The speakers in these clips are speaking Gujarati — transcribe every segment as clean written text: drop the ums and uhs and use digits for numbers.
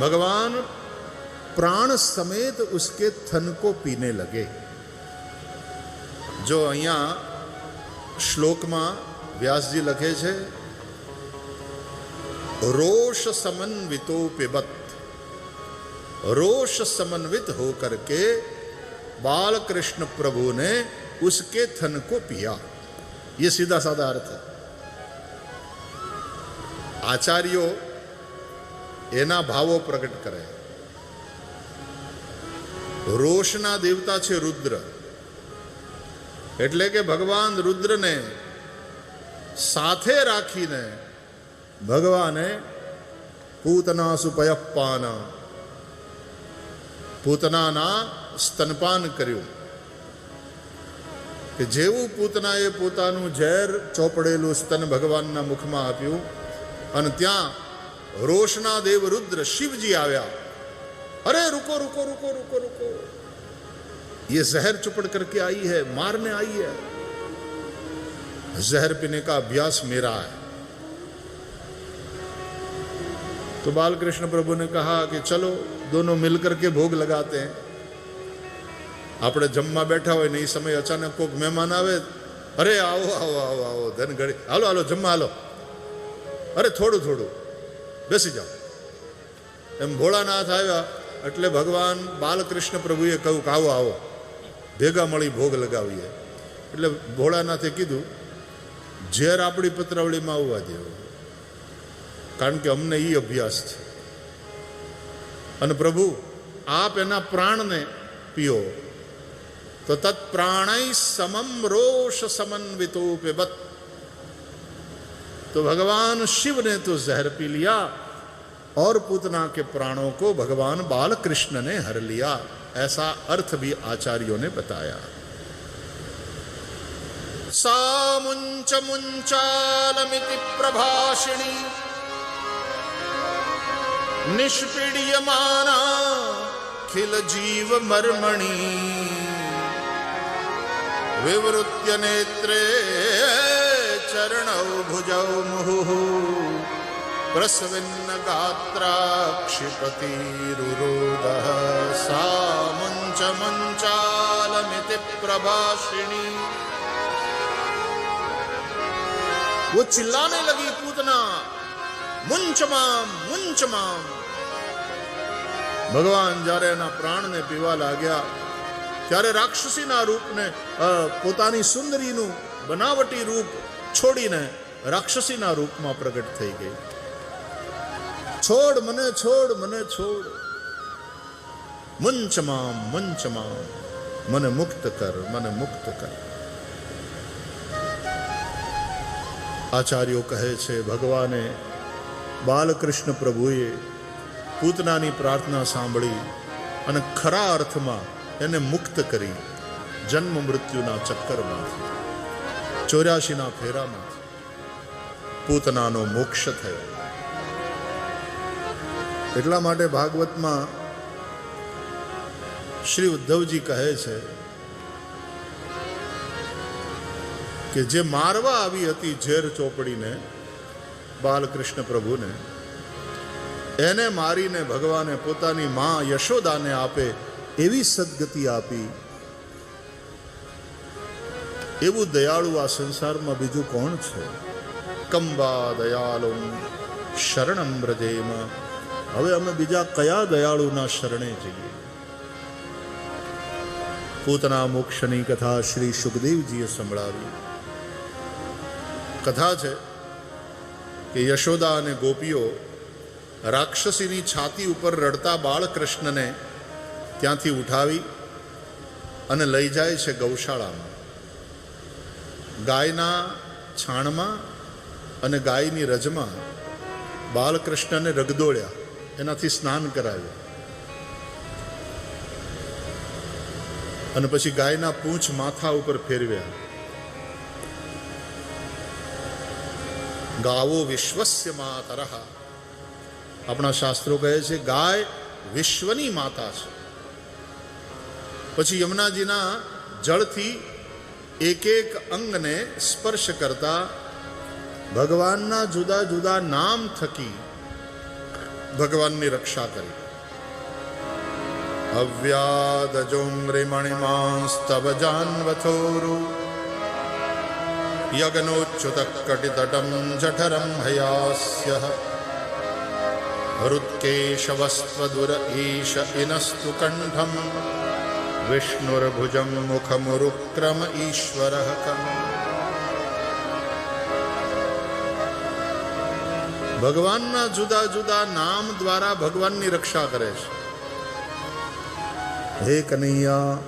भगवान प्राण समेत उसके थन को पीने लगे। जो अहिया श्लोक में व्यास जी लखे छे, रोष समन्वितो पिबत, रोष समन्वित होकर के बाल कृष्ण प्रभु ने उसके थन को पिया। ये सीधा साधा अर्थ है। आचार्यों एना भावो प्रकट करे। रोषना देवता छे रुद्र, एटले के भगवान रुद्र ने साथे राखीने भगवाने पूतना सुपयपान, पूतनाना स्तनपान कर्यु कि जेवू पूतनाए पोतानुं झेर चोपड़ेलुं स्तन भगवानना मुखमां आप्युं अने त्यां रोषना देव रुद्र शिवजी आव्या। अरे रुको रुको रुको रुको रुको, ये जहर चुपड़ करके आई है, मारने आई है, जहर पीने का अभ्यास मेरा है। तो बालकृष्ण प्रभु ने कहा कि चलो दोनों मिलकर के भोग लगाते हैं। आपने जम्मा बैठा हो नहीं समय अचानक कोई मेहमान आवे, अरे आओ आओ आओ आओ धन घड़ी, हालो हालो जम्मा हालो, अरे थोड़ू थोड़ू बेसी जाओ। एम भोळानाथ आव्या એટલે ભગવાન બાલકૃષ્ણ પ્રભુએ કહ્યું કે આવો આવો ભેગા મળી ભોગ લગાવીએ। એટલે ભોળાનાથે કીધું ઝેર આપણી પતરાવળીમાં આવવા દેવો, કારણ કે અમને એ અભ્યાસ છે। અને પ્રભુ આપ એના પ્રાણને પીઓ તો તત્ પ્રાણૈ સમમ રોષ સમન્વિતો पिबत। तो भगवान शिव ने तो जहर पी लिया और पूतना के प्राणों को भगवान बाल कृष्ण ने हर लिया। ऐसा अर्थ भी आचार्यों ने बताया। सा मुंच मुंचालमिति प्रभाषिणी निष्पीड्यमाना खिल जीव मर्मणि विवृत्य नेत्रे चरणौ भुजौ मुहुः प्रस्विन्न गात्रा क्षिपतिरुरोदः। सा मुंच मुंचालमिति प्रभाषिणी, वो चिल्लाने लगी पूतना, मुंच माम मुंच माम। भगवान जारे एना प्राण ने पीवा लाग्या त्यारे राक्षसीना रूप ने पोतानी सुंदरीनु बनावटी रूप छोड़ीने राक्षसीना रूप में प्रगट थई गई। छोड़ मने छोड़ मने छोड़, मुंच माम मने मुक्त कर, मने मुक्त कर। आचार्यो कहे छे भगवाने बालकृष्ण प्रभुए पूतनानी प्रार्थना सांभળી અને ખરા અર્થમાં એને મુક્ત કરી જન્મ મૃત્યુના ચક્કરમાંથી, 84ના ફેરામાંથી પૂતનાનો મોક્ષ થયો। એટલા માટે ભાગવતમાં શ્રી ઉદ્ધવજી કહે છે કે જે મારવા આવી હતી ઝેર ચોપડીને બાલકૃષ્ણ પ્રભુને, એને મારીને ભગવાને પોતાની માં યશોદાને આપે એવી સદગતિ આપી। એવું દયાળુ આ સંસારમાં બીજું કોણ છે? કંબા દયાલું શરણમ વ્રજેમ। હવે અમે બીજા કયા દયાળુના શરણે જઈએ? પૂતના મોક્ષની કથા શ્રી સુખદેવજીએ સંભળાવી। કથા છે કે યશોદા અને ગોપીઓ રાક્ષસીની છાતી ઉપર રડતા બાળકૃષ્ણને ત્યાંથી ઉઠાવી અને લઈ જાય છે ગૌશાળામાં। ગાયના છાણમાં અને ગાયની રજમાં બાલકૃષ્ણને રગદોળ્યા, એનાથી સ્નાન કરાવ્યું અને પછી ગાયના પૂંછ માથા ઉપર ફેરવ્યા। ગાવો વિશ્વસ્ય માતરઃ, આપણા શાસ્ત્રો કહે છે ગાય વિશ્વની માતા છે। પછી યમુનાજીના જળથી એક એક અંગને સ્પર્શ કરતા ભગવાનના જુદા જુદા નામ થકી ભગવાનની રક્ષા કરી. અવ્યાદજોમ્રિમણિમાંસ્તવ જાન્વથોરુ યજ્ઞોચ્યુત કટિતટમ જઠરમ હયાસ્ય હૃત્કેશવસ્ત્વદુર ઈશ ઇનસ્તુ કંઠમ વિષ્ણુર્ભુજમ મુખમુરુક્રમ ઈશ્વરઃ કમ. ભગવાનના જુદા જુદા નામ દ્વારા ભગવાનની રક્ષા કરે છે. હે કનૈયા,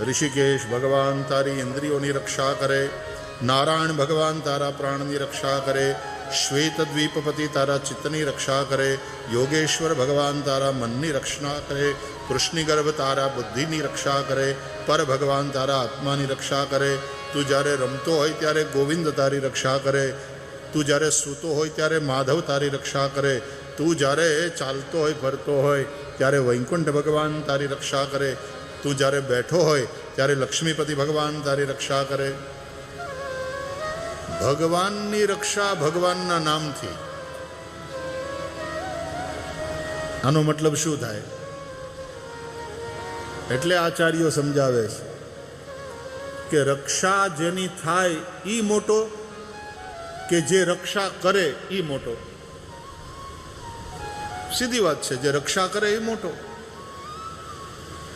ઋષિકેશ ભગવાન તારી ઇન્દ્રિયોની રક્ષા કરે, નારાયણ ભગવાન તારા પ્રાણની રક્ષા કરે, શ્વેત દ્વીપપતિ તારા ચિત્તની રક્ષા કરે, યોગેશ્વર ભગવાન તારા મનની રક્ષા કરે, કૃષ્ણિ ગર્ભ તારા બુદ્ધિની રક્ષા કરે, પર ભગવાન તારા આત્માની રક્ષા કરે. તું જ્યારે રમતો હોય ત્યારે ગોવિંદ તારી રક્ષા કરે, તું જ્યારે સૂતો હોય ત્યારે માધવ તારી રક્ષા કરે, તું જ્યારે ચાલતો હોય ફરતો હોય ત્યારે વૈકુંઠ ભગવાન તારી રક્ષા કરે, તું જ્યારે બેઠો હોય ત્યારે લક્ષ્મીપતિ ભગવાન તારી રક્ષા કરે. ભગવાનની રક્ષા ભગવાનના નામથી. આનો મતલબ શું થાય? એટલે આચાર્યો સમજાવે છે કે રક્ષા જેની થાય એ મોટો કે જે રક્ષા કરે એ મોટો? સીધી વાત છે, જે રક્ષા કરે એ મોટો.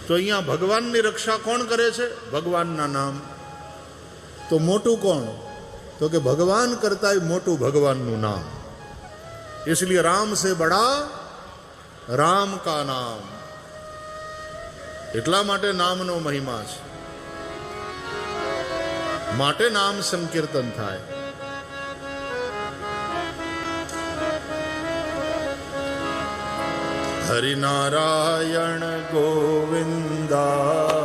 તો અહીંયા ભગવાનની રક્ષા કોણ કરે છે? ભગવાનના નામ. તો મોટું કોણ? તો કે ભગવાન કરતા મોટું ભગવાનનું નામ. इसलिए राम से बड़ा राम का नाम. એટલા માટે નામનો મહિમા છે, માટે નામ સંકીર્તન થાય. હરિનારાયણ ગોવિંદા,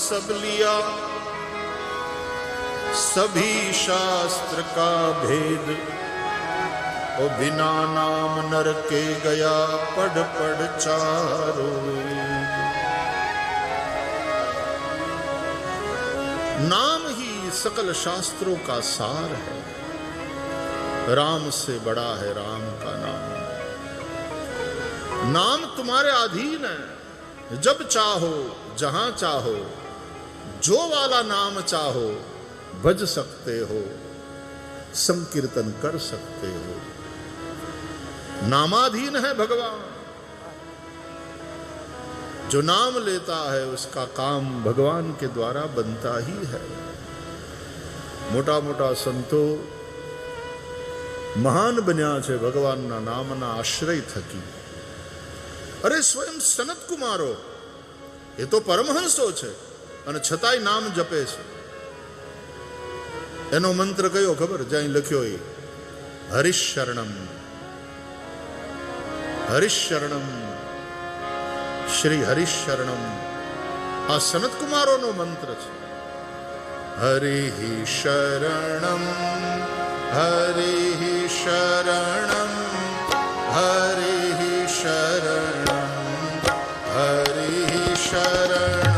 सब लिया, सभी शास्त्र का भेद, ओ बिना नाम नर के गया पढ़ पढ़ चारों वेद। नाम ही सकल शास्त्रों का सार है, राम से बड़ा है राम का नाम। नाम तुम्हारे अधीन है, जब चाहो जहां चाहो, जो वाला नाम चाहो भज सकते हो, संकीर्तन कर सकते हो। नामाधीन है भगवान। जो नाम लेता है उसका काम भगवान के द्वारा बनता ही है। मोटा मोटा संतो महान बन्या छे भगवानना नामना आश्रय थकी। अरे स्वयं सनत कुमारो ये तो परमहंसो छे अने छतांय नाम जपे छे। एनो मंत्र कयो खबर? ज्यां लख्यो है हरिशरणम हरिशरणम श्री हरिशरणम। आ सनत कुमारो नो मंत्र छे। हरि शरणम हरि शरणम हरि शरणम हरि शरणम।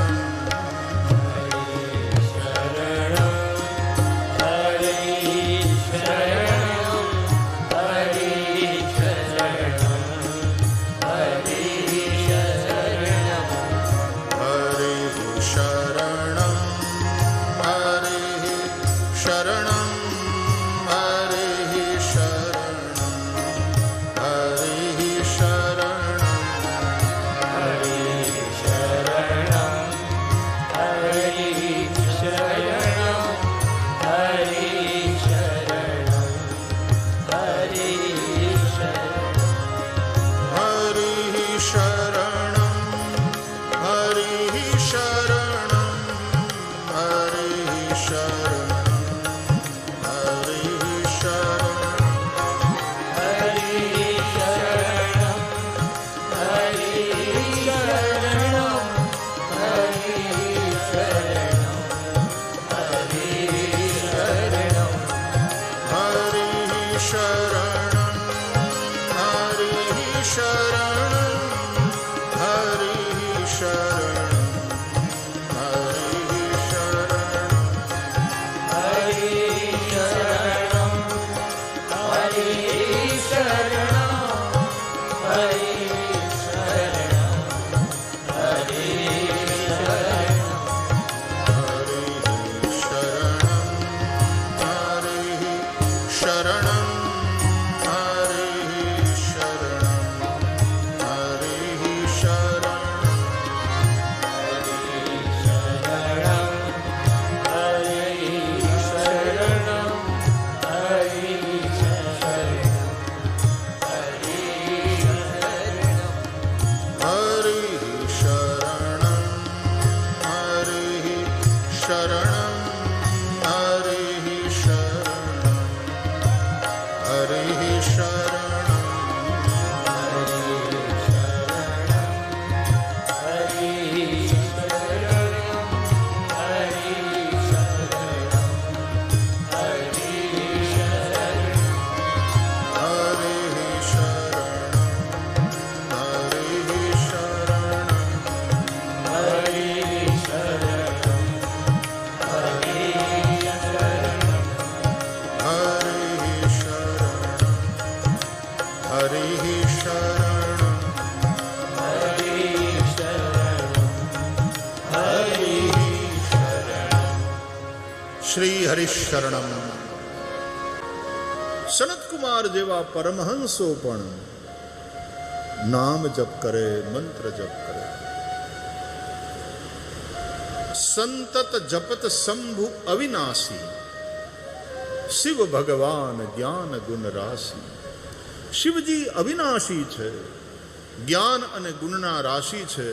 श्री हरिशरणम। सनत कुमार जेवा परमहंसो पण नाम जप करे, मंत्र जप करे। संतत जपत शंभु अविनाशी, शिव भगवान ज्ञान गुण राशि। शिवजी अविनाशी छे, ज्ञान अने गुणना राशि छे।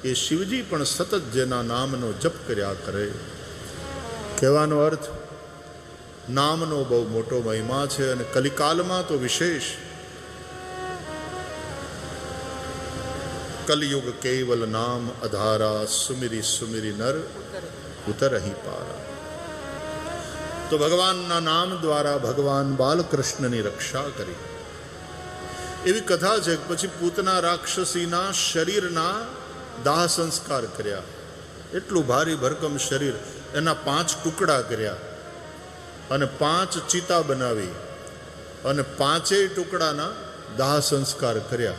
ए शिवजी पण सतत जेना नामनो जप कर्या करे। कहेવાનો अर्थ नामनो बहु मोटो महिमा छे अने कलिकालमां तो विशेष। कलयुग केवल नाम आधारा, सुमिरी सुमिरी नर ઉતરહી પારા. તો ભગવાનના નામ દ્વારા ભગવાન બાલકૃષ્ણની રક્ષા કરી. એવી કથા છે કે પછી પૂતના રાક્ષસીના શરીરના દાહ સંસ્કાર કર્યા. એટલું ભારી ભરકમ શરીર, એના 5 ટુકડા કર્યા અને 5 ચિતા બનાવી અને 5 ટુકડાના દાહ સંસ્કાર કર્યા.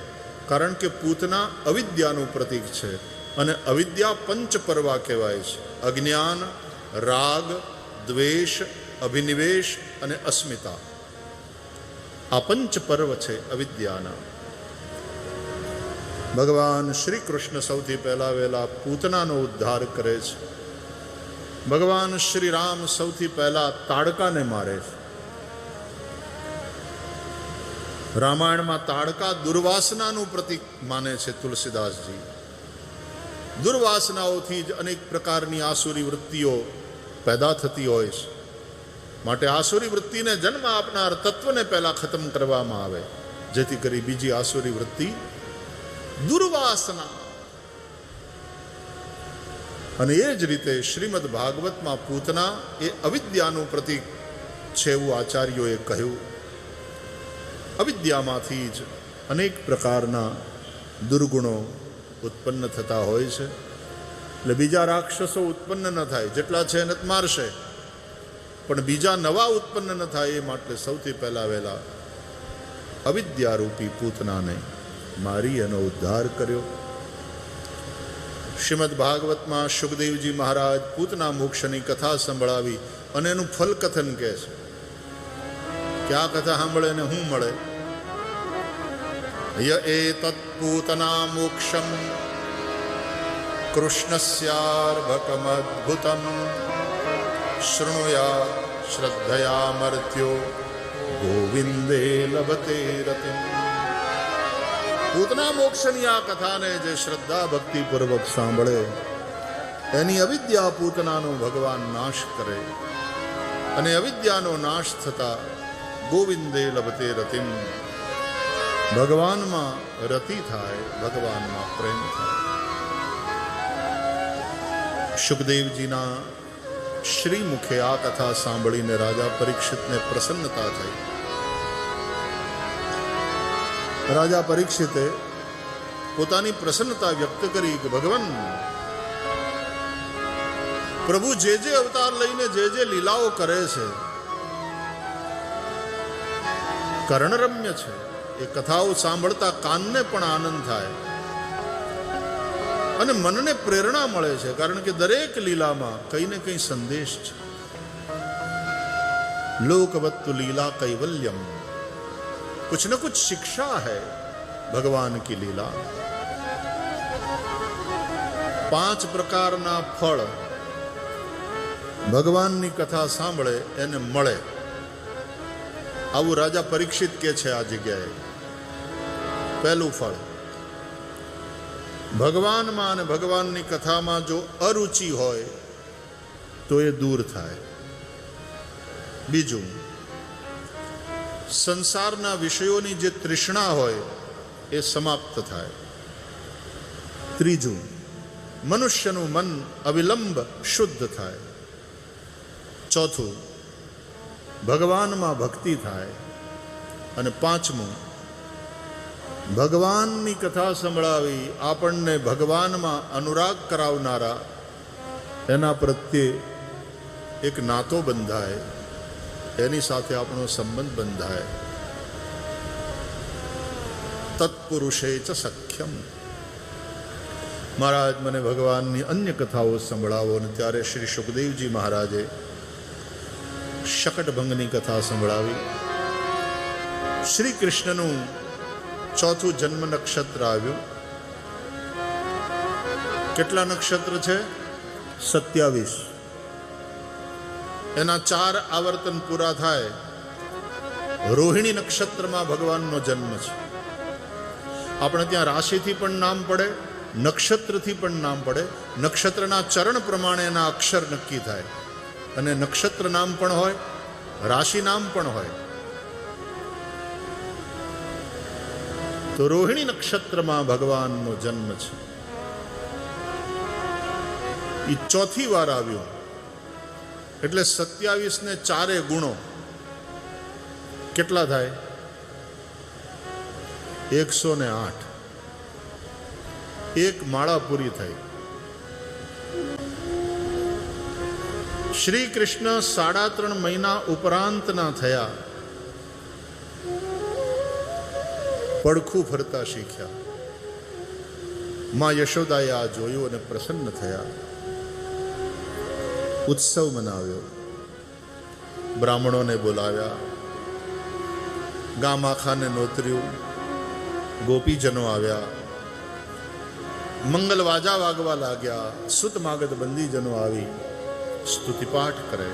કારણ કે પૂતના અવિદ્યાનું પ્રતીક છે અને અવિદ્યા પંચપર્વા કહેવાય છે. અજ્ઞાન, રાગ, દ્વેષ, અભિનિવેશ અને અસ્મિતા. આ પંચપર્વ છે અવિદ્યાના. ભગવાન શ્રી કૃષ્ણ સૌથી પહેલા વહેલા પૂતનાનો ઉદ્ધાર કરે છે. ભગવાન શ્રી રામ સૌથી પહેલા તાડકાને મારે છે. રામાયણમાં તાડકા દુર્વાસનાનું પ્રતીક માને છે તુલસીદાસજી. દુર્વાસનાઓથી જ અનેક પ્રકારની આસુરી વૃત્તિઓ પેદા થતી હોય છે. માટે આસુરી વૃત્તિને જન્મ આપનાર તત્વને પહેલા ખતમ કરવામાં આવે, જેથી કરી બીજી આસુરી વૃત્તિ દુર્વાસના. અને એ જ રીતે શ્રીમદ ભાગવતમાં પૂતના એ અવિદ્યાનું પ્રતીક છે એવું આચાર્યોએ કહ્યું. અવિદ્યામાંથી જ અનેક પ્રકારના દુર્ગુણો ઉત્પન્ન થતા હોય છે. એટલે બીજા રાક્ષસો ઉત્પન્ન ન થાય, જેટલા છે એને જ મારશે, પણ બીજા નવા ઉત્પન્ન ન થાય એ માટે સૌથી પહેલા વહેલા અવિદ્યારૂપી પૂતનાને મારી એનો ઉદ્ધાર કર્યો. શ્રીમદ ભાગવતમાં સુખદેવજી મહારાજ પૂતના મોક્ષની કથા સંભળાવી અને એનું ફલકથન કહે છે કે આ કથા સાંભળે ને શું મળે. ય એતત્ પૂતના મોક્ષમ કૃષ્ણસ્યાર્ભકમદ્ભુતમ શૃણુયાત શ્રદ્ધયા મર્ત્યો ગોવિંદે લભતે રતિમ. પૂતના મોક્ષની આ કથાને જે શ્રદ્ધા ભક્તિપૂર્વક સાંભળે એની અવિદ્યા પૂતનાનો ભગવાન નાશ કરે અને અવિદ્યાનો નાશ થતા ગોવિંદે લભતે રતિમ, ભગવાનમાં રતિ થાય, ભગવાનમાં પ્રેમ થાય. સુખદેવજીના શ્રી મુખે આ કથા સાંભળીને રાજા પરીક્ષિતને પ્રસન્નતા થઈ. રાજા પરીક્ષિતે પોતાની પ્રસન્નતા વ્યક્ત કરી કે ભગવાન, પ્રભુ જે જે અવતાર લઈને જે જે લીલાઓ કરે છે કર્ણરમ્ય છે. એ કથાઓ સાંભળતા કાનને પણ આનંદ થાય અને મનને પ્રેરણા મળે છે, કારણ કે દરેક લીલામાં કંઈ ને કંઈ સંદેશ છે. લોકવત્તુ લીલા કૈવલ્યમ, कुछ न कुछ शिक्षा है भगवान की लीला. 5 प्रकारना फल भगवाननी कथा सांभळे એને મળે, આવું રાજા પરીક્ષિત કે છે આ જગ્યાએ. પહેલું ફળ, ભગવાનમાં અને ભગવાનની કથામાં જો અરુચિ હોય તો એ દૂર થાય. બીજું, સંસારના વિષયોની જે તૃષ્ણા હોય એ સમાપ્ત થાય. ત્રીજું, મનુષ્યનું મન અવિલંબ શુદ્ધ થાય. ચોથું, ભગવાનમાં ભક્તિ થાય. અને પાંચમું, ભગવાનની કથા સંભળાવી આપણને ભગવાનમાં અનુરાગ કરાવનારા એના પ્રત્યે એક નાતો બંધાય, એની સાથે આપણો સંબંધ બંધાય. તત્પુરુષે ચ સખ્યમ. મહારાજ, મને ભગવાનની અન્ય કથાઓ સંભળાવો. અને ત્યારે શ્રી સુખદેવજી મહારાજે શકટભંગની કથા સંભળાવી. શ્રી કૃષ્ણનું 4થું જન્મ નક્ષત્ર આવ્યું. કેટલા નક્ષત્ર છે? 27. એના 4 આવર્તન પૂરા થાય. રોહિણી નક્ષત્રમાં ભગવાનનો જન્મ છે. આપણે ત્યાં રાશિથી પણ નામ પડે, નક્ષત્રથી પણ નામ પડે. નક્ષત્રના ચરણ પ્રમાણે એના અક્ષર નક્કી થાય, અને નક્ષત્ર નામ પણ હોય, રાશિ નામ પણ હોય. તો રોહિણી નક્ષત્રમાં ભગવાનનો જન્મ છે. એ 4થી વાર આવ્યું. એટલે 27 ને 4 ગુણો કેટલા થાય? 108. એક માળા પૂરી થઈ. શ્રી કૃષ્ણ 3.5 મહિના ઉપરાંતના થયા. પડખું ફરતા શીખ્યા. માં યશોદાએ આ જોયું અને પ્રસન્ન થયા. ઉત્સવ મનાવ્યો. બ્રાહ્મણોને બોલાવ્યા. ગામ આખાને નોતર્યું. ગોપીજનો આવ્યા. મંગલ વાજા વાગવા લાગ્યા. સુત માગધ બંદીજનો આવી સ્તુતિપાઠ કરે.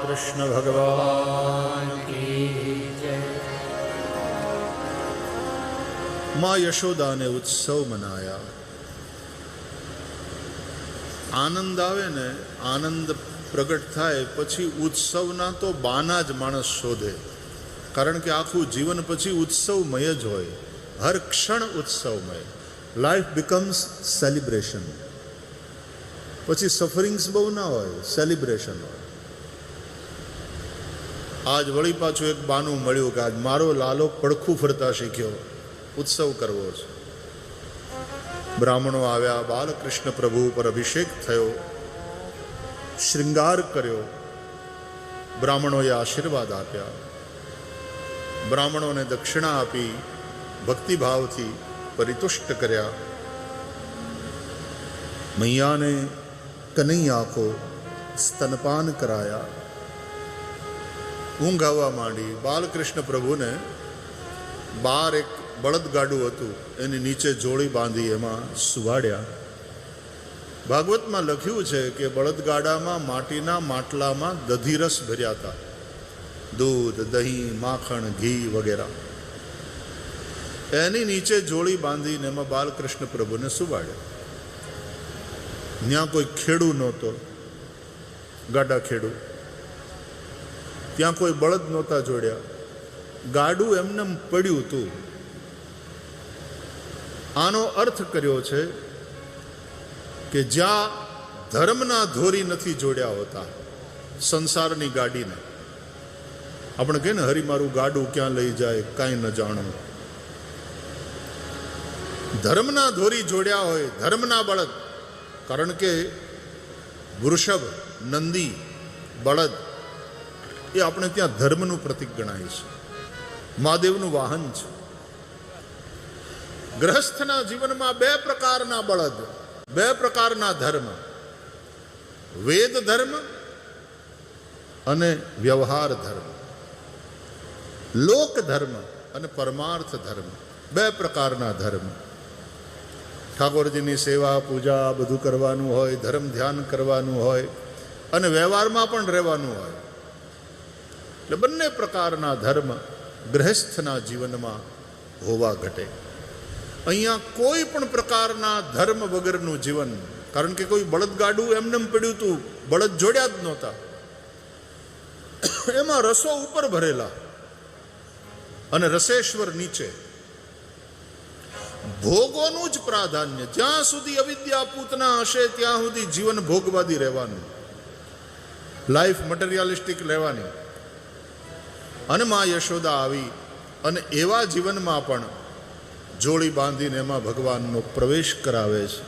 કૃષ્ણ ભગવાન કી જય. માં યશોદાને ઉત્સવ મનાયા. આનંદ આવે ને, આનંદ પ્રગટ થાય પછી ઉત્સવના તો બાના જ માણસ શોધે. કારણ કે આખું જીવન પછી ઉત્સવમય જ હોય. હર ક્ષણ ઉત્સવમય. Life becomes celebration. પછી સફરિંગ્સ બહુ ના હોય, સેલિબ્રેશન હોય. આજ વળી પાછું એક બાનું મળ્યું કે આજ મારો લાલો પડખું ફરતા શીખ્યો, ઉત્સવ કરવો છે. બ્રાહ્મણો આવ્યા. બાલકૃષ્ણ પ્રભુ પર અભિષેક થયો, શૃંગાર કર્યો. બ્રાહ્મણોએ આશીર્વાદ આપ્યા. બ્રાહ્મણોને દક્ષિણા આપી ભક્તિભાવથી પરિતુષ્ટ કર્યા. મૈયાને કનૈયા કો સ્તનપાન કરાયા. ઊંઘ આવવા માંડી. બાલકૃષ્ણ પ્રભુને બહાર એક બળદગાડું હતું, એની નીચે જોડી બાંધી એમાં સુવાડ્યા. ભાગવતમાં લખ્યું છે કે બળદગાડામાં માટીના માટલામાં દધીરસ ભર્યા હતા. દૂધ, દહીં, માખણ, ઘી વગેરે. એની નીચે જોડી બાંધીને એમાં બાલકૃષ્ણ પ્રભુને સુવાડ્યા. ત્યાં કોઈ ખેડૂ નહોતો, ગાડા ખેડૂ. ત્યાં કોઈ બળદ નહોતા જોડ્યા. ગાડું એમને પડ્યું હતું. આનો અર્થ કર્યો છે કે જ્યાં ધર્મના ધોરી નથી જોડ્યા હોતા, સંસારની ગાડીને. આપણે કહીએ ને, હરી મારું ગાડું ક્યાં લઈ જાય કાંઈ ન જાણું. ધર્મના ધોરી જોડ્યા હોય, ધર્મના બળદ. કારણ કે વૃષભ, નંદી, બળદ એ આપણે ત્યાં ધર્મનું પ્રતીક ગણાય છે, મહાદેવનું વાહન છે. ગ્રહસ્થના જીવનમાં બે પ્રકારના બળદ, બે પ્રકારના ધર્મ: વેદ ધર્મ અને વ્યવહાર ધર્મ, લોક ધર્મ અને પરમાર્થ ધર્મ. બે પ્રકારના ધર્મ. ઠાકોરજીની સેવા પૂજા બધું કરવાનું હોય, ધર્મ ધ્યાન કરવાનું હોય અને વ્યવહારમાં પણ રહેવાનું હોય. એટલે બંને પ્રકારના ધર્મ ગૃહસ્થના જીવનમાં હોવા ઘટે. અહીંયા કોઈ પણ પ્રકારના ધર્મ વગરનું જીવન. કારણ કે કોઈ બળદગાડું એમને પડ્યું હતું, બળદ જોડ્યા જ નહોતા. એમાં રસો ઉપર ભરેલા અને રસેશ્વર નીચે. ભોગોનું જ પ્રાધાન્ય. જ્યાં સુધી અવિદ્યા પૂતના હશે ત્યાં સુધી જીવન ભોગવાદી રહેવાનું, લાઈફ મટીરિયાલિસ્ટિક રહેવાની. અને માં યશોદા આવી અને એવા જીવનમાં પણ જોડી બાંધીને એમાં ભગવાનનો પ્રવેશ કરાવે છે.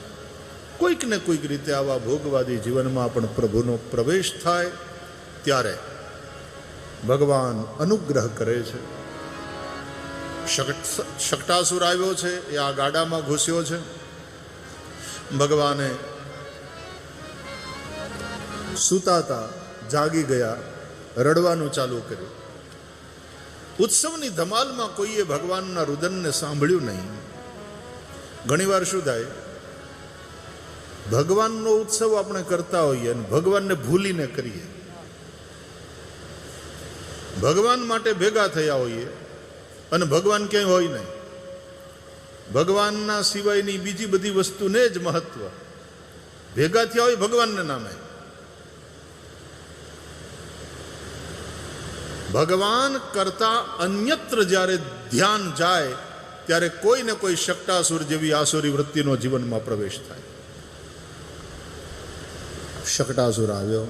કોઈક ને કોઈક રીતે આવા ભોગવાદી જીવનમાં પણ પ્રભુનો પ્રવેશ થાય ત્યારે ભગવાન અનુગ્રહ કરે છે. શકટાસુર આવ્યો છે, એ આ ગાડામાં ઘૂસ્યો છે. ભગવાને સૂતા હતા, જાગી ગયા, રડવાનું ચાલુ કર્યું. ઉત્સવની ધમાલમાં કોઈએ ભગવાનના રુદનને સાંભળ્યું નહીં. ઘણીવાર શું થાય, ભગવાનનો ઉત્સવ આપણે કરતા હોઈએ અને ભગવાનને ભૂલીને કરીએ. ભગવાન માટે ભેગા થયા હોઈએ અને ભગવાન ક્યાંય હોય નહીં. ભગવાનના સિવાયની બીજી બધી વસ્તુને જ મહત્વ. ભેગા થયા હોય ભગવાનના નામે. ભગવાન કરતા અન્યત્ર જ્યારે ધ્યાન જાય ત્યારે કોઈ ને કોઈ શક્ટાસુર જેવી આસુરી વૃત્તિનો જીવનમાં પ્રવેશ થાય. શક્ટાસુર આવ્યો,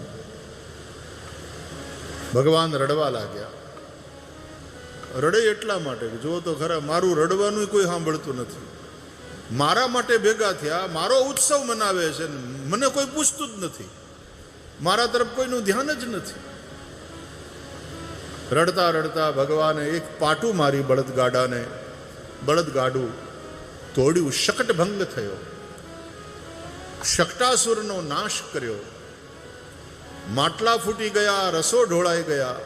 ભગવાન રડવા લાગ્યા. રડે એટલા માટે કે જો તો ખરા, મારું રડવાનું કોઈ સાંભળતું નથી. મારા માટે ભેગા થયા, મારો ઉત્સવ મનાવે છે, મને કોઈ પૂછતું જ નથી, મારા તરફ કોઈનું ધ્યાન જ નથી. રડતા રડતા ભગવાને એક પાટું મારી બળદગાડાને. બળદગાડું તોડ્યું, શકટભંગ થયો, શક્ટાસુરનો નાશ કર્યો. માટલા ફૂટી ગયા, રસો ઢોળાઈ ગયા.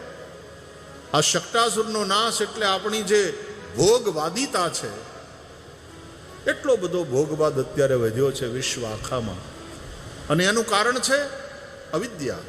આ શક્ટાસુરનો નાશ એટલે આપણી જે ભોગવાદિતા છે, એટલો બધો ભોગવાદ અત્યારે વધ્યો છે વિશ્વ આખામાં. અને એનું કારણ છે અવિદ્યા.